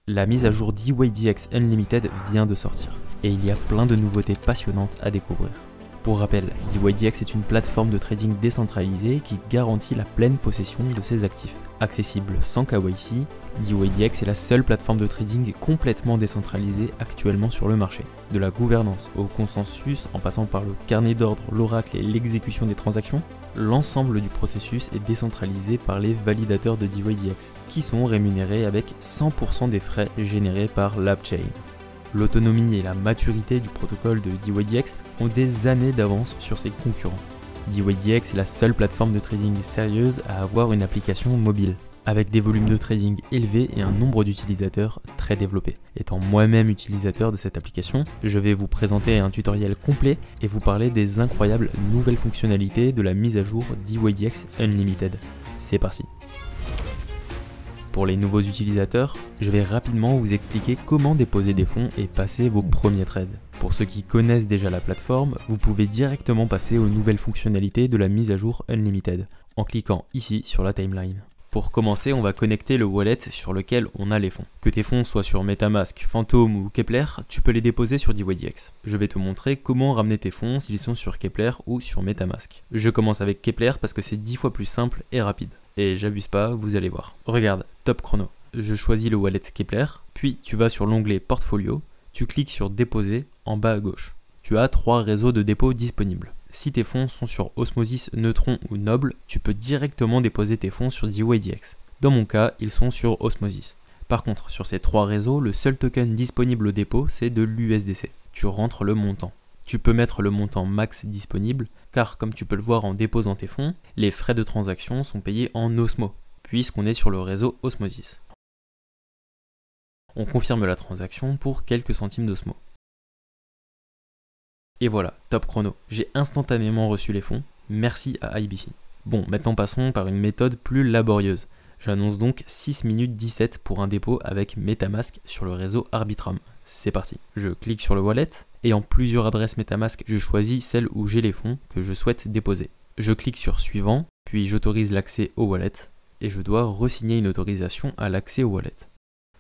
La mise à jour DYDX Unlimited vient de sortir, et il y a plein de nouveautés passionnantes à découvrir. Pour rappel, DYDX est une plateforme de trading décentralisée qui garantit la pleine possession de ses actifs. Accessible sans KYC, DYDX est la seule plateforme de trading complètement décentralisée actuellement sur le marché. De la gouvernance au consensus, en passant par le carnet d'ordre, l'oracle et l'exécution des transactions, l'ensemble du processus est décentralisé par les validateurs de DYDX, qui sont rémunérés avec 100% des frais générés par l'AppChain. L'autonomie et la maturité du protocole de DYDX ont des années d'avance sur ses concurrents. DYDX est la seule plateforme de trading sérieuse à avoir une application mobile, avec des volumes de trading élevés et un nombre d'utilisateurs très développé. Étant moi-même utilisateur de cette application, je vais vous présenter un tutoriel complet et vous parler des incroyables nouvelles fonctionnalités de la mise à jour DYDX Unlimited. C'est parti! Pour les nouveaux utilisateurs, je vais rapidement vous expliquer comment déposer des fonds et passer vos premiers trades. Pour ceux qui connaissent déjà la plateforme, vous pouvez directement passer aux nouvelles fonctionnalités de la mise à jour Unlimited, en cliquant ici sur la timeline. Pour commencer, on va connecter le wallet sur lequel on a les fonds. Que tes fonds soient sur MetaMask, Phantom ou Keplr, tu peux les déposer sur DYDX. Je vais te montrer comment ramener tes fonds s'ils sont sur Keplr ou sur MetaMask. Je commence avec Keplr parce que c'est 10 fois plus simple et rapide. Et j'abuse pas, vous allez voir. Regarde, top chrono. Je choisis le wallet Keplr, puis tu vas sur l'onglet Portfolio, tu cliques sur Déposer en bas à gauche. Tu as 3 réseaux de dépôt disponibles. Si tes fonds sont sur Osmosis, Neutron ou Noble, tu peux directement déposer tes fonds sur DYDX. Dans mon cas, ils sont sur Osmosis. Par contre, sur ces 3 réseaux, le seul token disponible au dépôt, c'est de l'USDC. Tu rentres le montant. Tu peux mettre le montant max disponible, car comme tu peux le voir en déposant tes fonds, les frais de transaction sont payés en Osmo, puisqu'on est sur le réseau Osmosis. On confirme la transaction pour quelques centimes d'Osmo. Et voilà, top chrono, j'ai instantanément reçu les fonds, merci à IBC. Bon, maintenant passons par une méthode plus laborieuse. J'annonce donc 6 minutes 17 pour un dépôt avec MetaMask sur le réseau Arbitrum. C'est parti. Je clique sur le wallet, et en plusieurs adresses MetaMask, je choisis celle où j'ai les fonds que je souhaite déposer. Je clique sur Suivant, puis j'autorise l'accès au wallet, et je dois re-signer une autorisation à l'accès au wallet.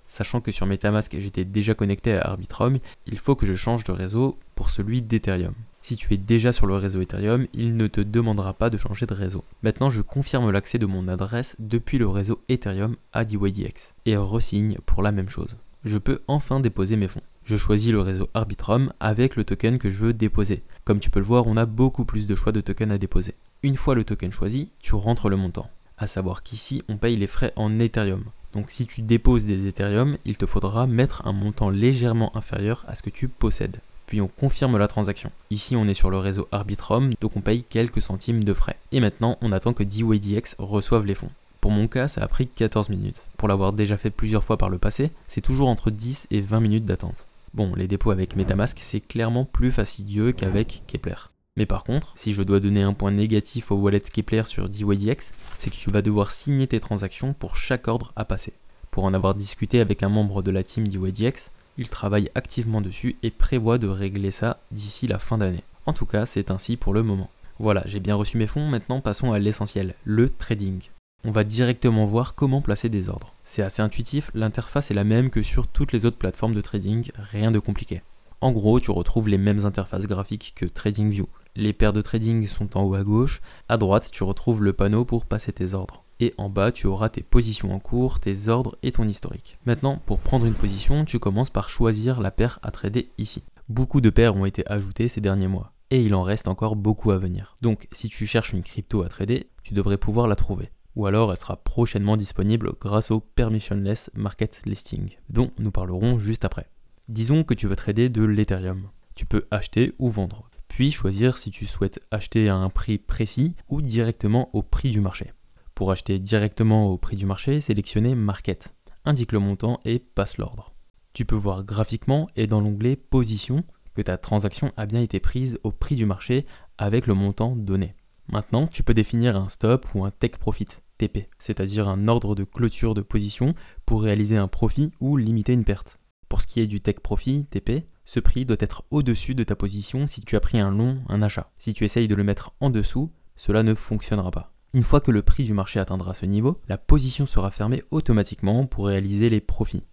Sachant que sur MetaMask j'étais déjà connecté à Arbitrum, il faut que je change de réseau pour celui d'Ethereum. Si tu es déjà sur le réseau Ethereum, il ne te demandera pas de changer de réseau. Maintenant je confirme l'accès de mon adresse depuis le réseau Ethereum à DYDX et re-signe pour la même chose. Je peux enfin déposer mes fonds. Je choisis le réseau Arbitrum avec le token que je veux déposer. Comme tu peux le voir, on a beaucoup plus de choix de tokens à déposer. Une fois le token choisi, tu rentres le montant. À savoir qu'ici, on paye les frais en Ethereum. Donc si tu déposes des Ethereum, il te faudra mettre un montant légèrement inférieur à ce que tu possèdes. Puis on confirme la transaction. Ici on est sur le réseau Arbitrum, donc on paye quelques centimes de frais. Et maintenant on attend que DYDX reçoive les fonds. Pour mon cas, ça a pris 14 minutes. Pour l'avoir déjà fait plusieurs fois par le passé, c'est toujours entre 10 et 20 minutes d'attente. Bon, les dépôts avec MetaMask, c'est clairement plus fastidieux qu'avec Keplr. Mais par contre, si je dois donner un point négatif au wallet Keplr sur DYDX, c'est que tu vas devoir signer tes transactions pour chaque ordre à passer. Pour en avoir discuté avec un membre de la team DYDX, il travaille activement dessus et prévoit de régler ça d'ici la fin d'année. En tout cas, c'est ainsi pour le moment. Voilà, j'ai bien reçu mes fonds, maintenant passons à l'essentiel, le trading. On va directement voir comment placer des ordres. C'est assez intuitif, l'interface est la même que sur toutes les autres plateformes de trading, rien de compliqué. En gros, tu retrouves les mêmes interfaces graphiques que TradingView. Les paires de trading sont en haut à gauche, à droite tu retrouves le panneau pour passer tes ordres. Et en bas tu auras tes positions en cours, tes ordres et ton historique. Maintenant, pour prendre une position, tu commences par choisir la paire à trader ici. Beaucoup de paires ont été ajoutées ces derniers mois, et il en reste encore beaucoup à venir. Donc si tu cherches une crypto à trader, tu devrais pouvoir la trouver. Ou alors elle sera prochainement disponible grâce au Permissionless Market Listing, dont nous parlerons juste après. Disons que tu veux trader de l'Ethereum. Tu peux acheter ou vendre, puis choisir si tu souhaites acheter à un prix précis ou directement au prix du marché. Pour acheter directement au prix du marché, sélectionnez Market, indique le montant et passe l'ordre. Tu peux voir graphiquement et dans l'onglet Position que ta transaction a bien été prise au prix du marché avec le montant donné. Maintenant, tu peux définir un stop ou un take profit, TP, c'est-à-dire un ordre de clôture de position pour réaliser un profit ou limiter une perte. Pour ce qui est du take profit, TP, ce prix doit être au-dessus de ta position si tu as pris un long, un achat. Si tu essayes de le mettre en dessous, cela ne fonctionnera pas. Une fois que le prix du marché atteindra ce niveau, la position sera fermée automatiquement pour réaliser les profits.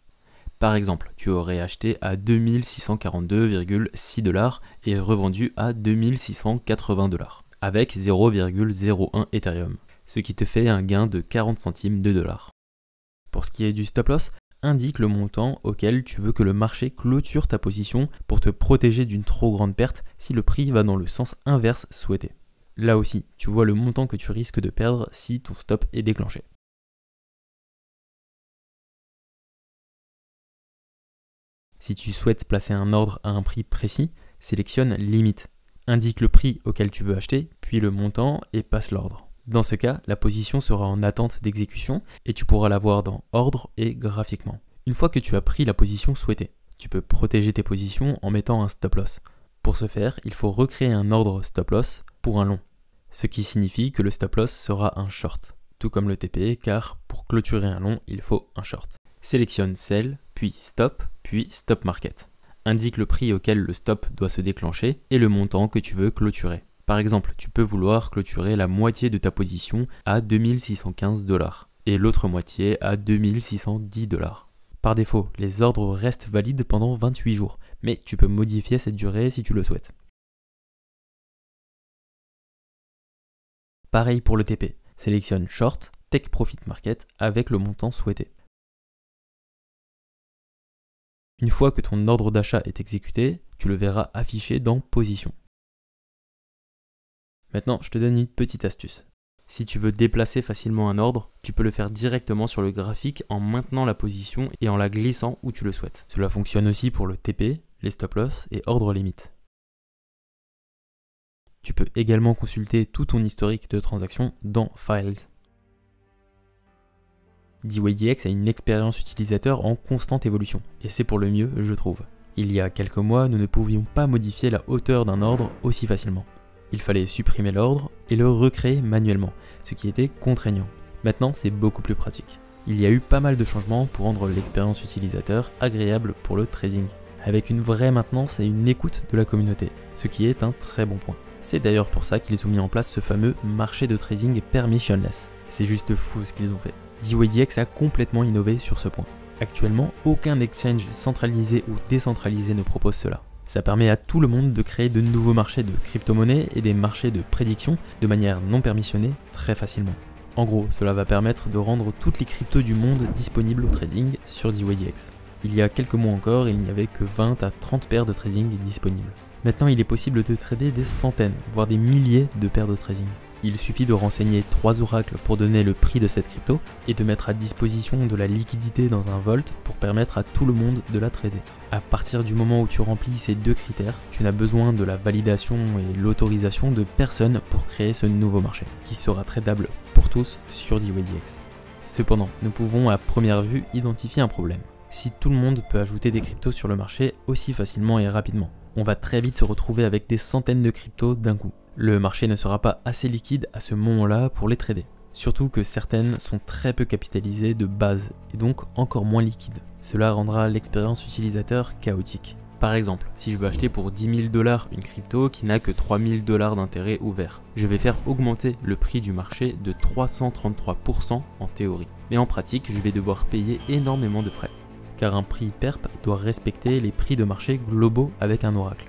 Par exemple, tu aurais acheté à 2642,6 $ et revendu à 2680 $, avec 0,01 Ethereum, ce qui te fait un gain de 40 centimes de dollar. Pour ce qui est du stop loss, indique le montant auquel tu veux que le marché clôture ta position pour te protéger d'une trop grande perte si le prix va dans le sens inverse souhaité. Là aussi, tu vois le montant que tu risques de perdre si ton stop est déclenché. Si tu souhaites placer un ordre à un prix précis, sélectionne Limite. Indique le prix auquel tu veux acheter, puis le montant et passe l'ordre. Dans ce cas, la position sera en attente d'exécution et tu pourras la voir dans Ordre et graphiquement. Une fois que tu as pris la position souhaitée, tu peux protéger tes positions en mettant un stop loss. Pour ce faire, il faut recréer un ordre stop loss pour un long, ce qui signifie que le stop loss sera un short, tout comme le TP, car pour clôturer un long, il faut un short. Sélectionne Sell, puis Stop Market. Indique le prix auquel le stop doit se déclencher et le montant que tu veux clôturer. Par exemple, tu peux vouloir clôturer la moitié de ta position à 2615 $ et l'autre moitié à 2610 $. Par défaut, les ordres restent valides pendant 28 jours, mais tu peux modifier cette durée si tu le souhaites. Pareil pour le TP, sélectionne Short, Take Profit Market avec le montant souhaité. Une fois que ton ordre d'achat est exécuté, tu le verras affiché dans Position. Maintenant, je te donne une petite astuce. Si tu veux déplacer facilement un ordre, tu peux le faire directement sur le graphique en maintenant la position et en la glissant où tu le souhaites. Cela fonctionne aussi pour le TP, les stop loss et ordre limite. Tu peux également consulter tout ton historique de transactions dans Files. DYDX a une expérience utilisateur en constante évolution, et c'est pour le mieux, je trouve. Il y a quelques mois, nous ne pouvions pas modifier la hauteur d'un ordre aussi facilement. Il fallait supprimer l'ordre et le recréer manuellement, ce qui était contraignant. Maintenant, c'est beaucoup plus pratique. Il y a eu pas mal de changements pour rendre l'expérience utilisateur agréable pour le trading, avec une vraie maintenance et une écoute de la communauté, ce qui est un très bon point. C'est d'ailleurs pour ça qu'ils ont mis en place ce fameux marché de trading permissionless. C'est juste fou ce qu'ils ont fait. DYDX a complètement innové sur ce point. Actuellement, aucun exchange centralisé ou décentralisé ne propose cela. Ça permet à tout le monde de créer de nouveaux marchés de crypto-monnaies et des marchés de prédiction de manière non permissionnée très facilement. En gros, cela va permettre de rendre toutes les cryptos du monde disponibles au trading sur DYDX. Il y a quelques mois encore, il n'y avait que 20 à 30 paires de trading disponibles. Maintenant, il est possible de trader des centaines, voire des milliers de paires de trading. Il suffit de renseigner 3 oracles pour donner le prix de cette crypto et de mettre à disposition de la liquidité dans un vault pour permettre à tout le monde de la trader. À partir du moment où tu remplis ces 2 critères, tu n'as besoin de la validation et l'autorisation de personne pour créer ce nouveau marché, qui sera tradable pour tous sur DYDX. Cependant, nous pouvons à première vue identifier un problème. Si tout le monde peut ajouter des cryptos sur le marché aussi facilement et rapidement, on va très vite se retrouver avec des centaines de cryptos d'un coup. Le marché ne sera pas assez liquide à ce moment-là pour les trader. Surtout que certaines sont très peu capitalisées de base et donc encore moins liquides. Cela rendra l'expérience utilisateur chaotique. Par exemple, si je veux acheter pour 10 000 $ une crypto qui n'a que 3 000 $ d'intérêt ouvert, je vais faire augmenter le prix du marché de 333% en théorie. Mais en pratique, je vais devoir payer énormément de frais. Car un prix perp doit respecter les prix de marché globaux avec un oracle.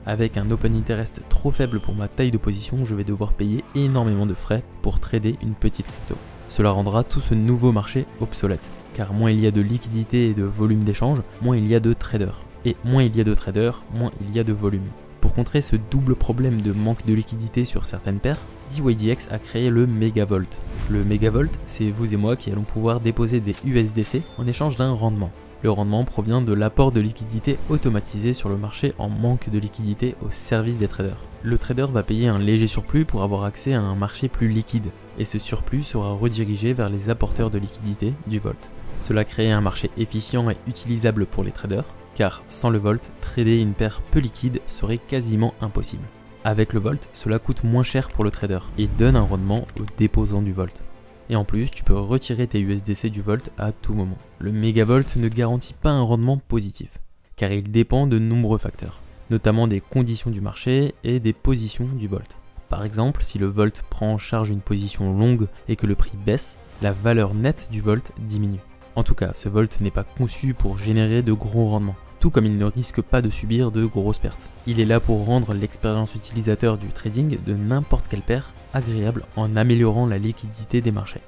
Avec un open interest trop faible pour ma taille de position, je vais devoir payer énormément de frais pour trader une petite crypto. Cela rendra tout ce nouveau marché obsolète, car moins il y a de liquidité et de volume d'échange, moins il y a de traders. Et moins il y a de traders, moins il y a de volume. Pour contrer ce double problème de manque de liquidité sur certaines paires, DYDX a créé le Megavolt. Le Megavolt, c'est vous et moi qui allons pouvoir déposer des USDC en échange d'un rendement. Le rendement provient de l'apport de liquidité automatisé sur le marché en manque de liquidité au service des traders. Le trader va payer un léger surplus pour avoir accès à un marché plus liquide, et ce surplus sera redirigé vers les apporteurs de liquidité du Vault. Cela crée un marché efficient et utilisable pour les traders, car sans le Vault, trader une paire peu liquide serait quasiment impossible. Avec le Vault, cela coûte moins cher pour le trader et donne un rendement aux déposants du Vault. Et en plus, tu peux retirer tes USDC du Vault à tout moment. Le Megavolt ne garantit pas un rendement positif, car il dépend de nombreux facteurs, notamment des conditions du marché et des positions du Vault. Par exemple, si le Vault prend en charge une position longue et que le prix baisse, la valeur nette du Vault diminue. En tout cas, ce Vault n'est pas conçu pour générer de gros rendements, tout comme il ne risque pas de subir de grosses pertes. Il est là pour rendre l'expérience utilisateur du trading de n'importe quelle paire agréable en améliorant la liquidité des marchés.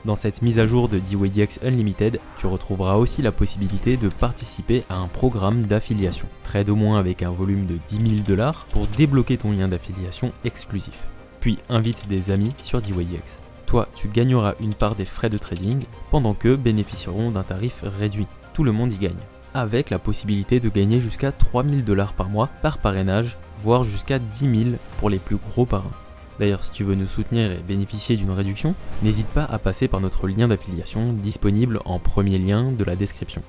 Dans cette mise à jour de DYDX Unlimited, tu retrouveras aussi la possibilité de participer à un programme d'affiliation. Trade au moins avec un volume de 10 000 $ pour débloquer ton lien d'affiliation exclusif. Puis invite des amis sur DYDX. Toi, tu gagneras une part des frais de trading, pendant qu'eux bénéficieront d'un tarif réduit. Tout le monde y gagne. Avec la possibilité de gagner jusqu'à 3 000 $ par mois par parrainage, voire jusqu'à 10 000 pour les plus gros parrains. D'ailleurs, si tu veux nous soutenir et bénéficier d'une réduction, n'hésite pas à passer par notre lien d'affiliation disponible en premier lien de la description.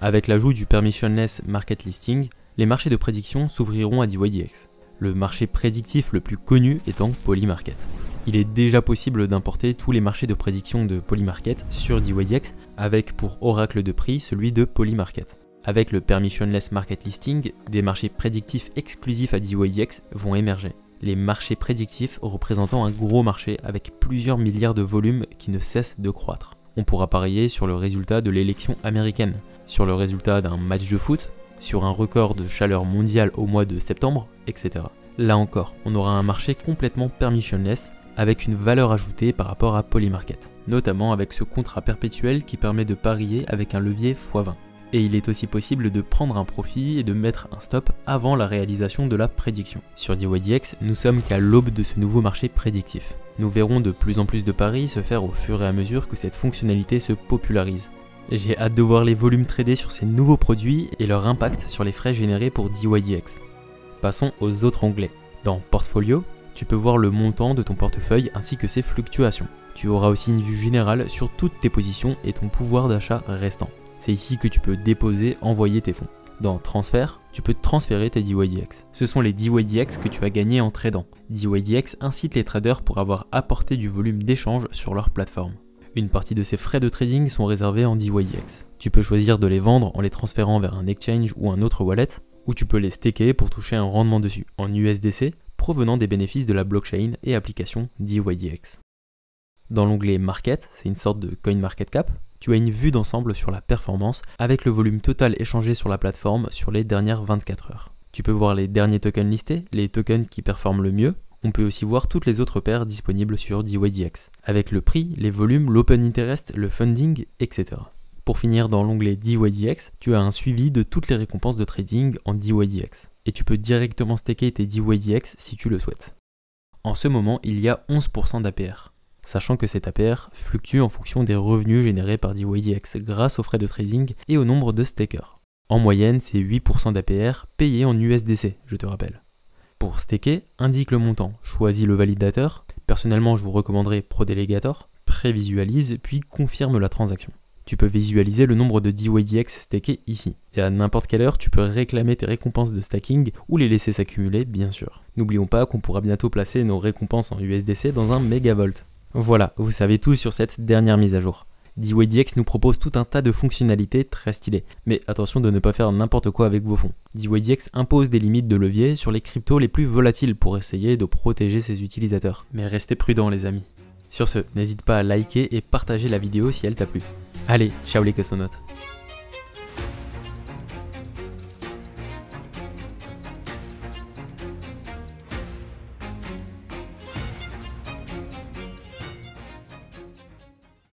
Avec l'ajout du Permissionless Market Listing, les marchés de prédiction s'ouvriront à DYDX, le marché prédictif le plus connu étant Polymarket. Il est déjà possible d'importer tous les marchés de prédiction de Polymarket sur DYDX avec pour oracle de prix celui de Polymarket. Avec le Permissionless Market Listing, des marchés prédictifs exclusifs à DYDX vont émerger. Les marchés prédictifs représentant un gros marché avec plusieurs milliards de volumes qui ne cessent de croître. On pourra parier sur le résultat de l'élection américaine, sur le résultat d'un match de foot, sur un record de chaleur mondiale au mois de septembre, etc. Là encore, on aura un marché complètement permissionless avec une valeur ajoutée par rapport à Polymarket, notamment avec ce contrat perpétuel qui permet de parier avec un levier x20. Et il est aussi possible de prendre un profit et de mettre un stop avant la réalisation de la prédiction. Sur DYDX, nous sommes qu'à l'aube de ce nouveau marché prédictif. Nous verrons de plus en plus de paris se faire au fur et à mesure que cette fonctionnalité se popularise. J'ai hâte de voir les volumes tradés sur ces nouveaux produits et leur impact sur les frais générés pour DYDX. Passons aux autres onglets. Dans Portfolio, tu peux voir le montant de ton portefeuille ainsi que ses fluctuations. Tu auras aussi une vue générale sur toutes tes positions et ton pouvoir d'achat restant. C'est ici que tu peux déposer, envoyer tes fonds. Dans Transfert, tu peux transférer tes DYDX. Ce sont les DYDX que tu as gagnés en tradant. DYDX incite les traders pour avoir apporté du volume d'échange sur leur plateforme. Une partie de ces frais de trading sont réservés en DYDX. Tu peux choisir de les vendre en les transférant vers un exchange ou un autre wallet, ou tu peux les staker pour toucher un rendement dessus, en USDC, provenant des bénéfices de la blockchain et application DYDX. Dans l'onglet Market, c'est une sorte de CoinMarketCap, tu as une vue d'ensemble sur la performance avec le volume total échangé sur la plateforme sur les dernières 24 heures. Tu peux voir les derniers tokens listés, les tokens qui performent le mieux. On peut aussi voir toutes les autres paires disponibles sur DYDX, avec le prix, les volumes, l'open interest, le funding, etc. Pour finir, dans l'onglet DYDX, tu as un suivi de toutes les récompenses de trading en DYDX. Et tu peux directement staker tes DYDX si tu le souhaites. En ce moment, il y a 11% d'APR. Sachant que cet APR fluctue en fonction des revenus générés par DYDX grâce aux frais de trading et au nombre de stakers. En moyenne, c'est 8% d'APR payés en USDC, je te rappelle. Pour staker, indique le montant, choisis le validateur. Personnellement, je vous recommanderais ProDelegator, prévisualise puis confirme la transaction. Tu peux visualiser le nombre de DYDX stakés ici. Et à n'importe quelle heure, tu peux réclamer tes récompenses de stacking ou les laisser s'accumuler, bien sûr. N'oublions pas qu'on pourra bientôt placer nos récompenses en USDC dans un Megavolt. Voilà, vous savez tout sur cette dernière mise à jour. DYDX nous propose tout un tas de fonctionnalités très stylées, mais attention de ne pas faire n'importe quoi avec vos fonds. DYDX impose des limites de levier sur les cryptos les plus volatiles pour essayer de protéger ses utilisateurs. Mais restez prudents les amis. Sur ce, n'hésite pas à liker et partager la vidéo si elle t'a plu. Allez, ciao les cosmonautes.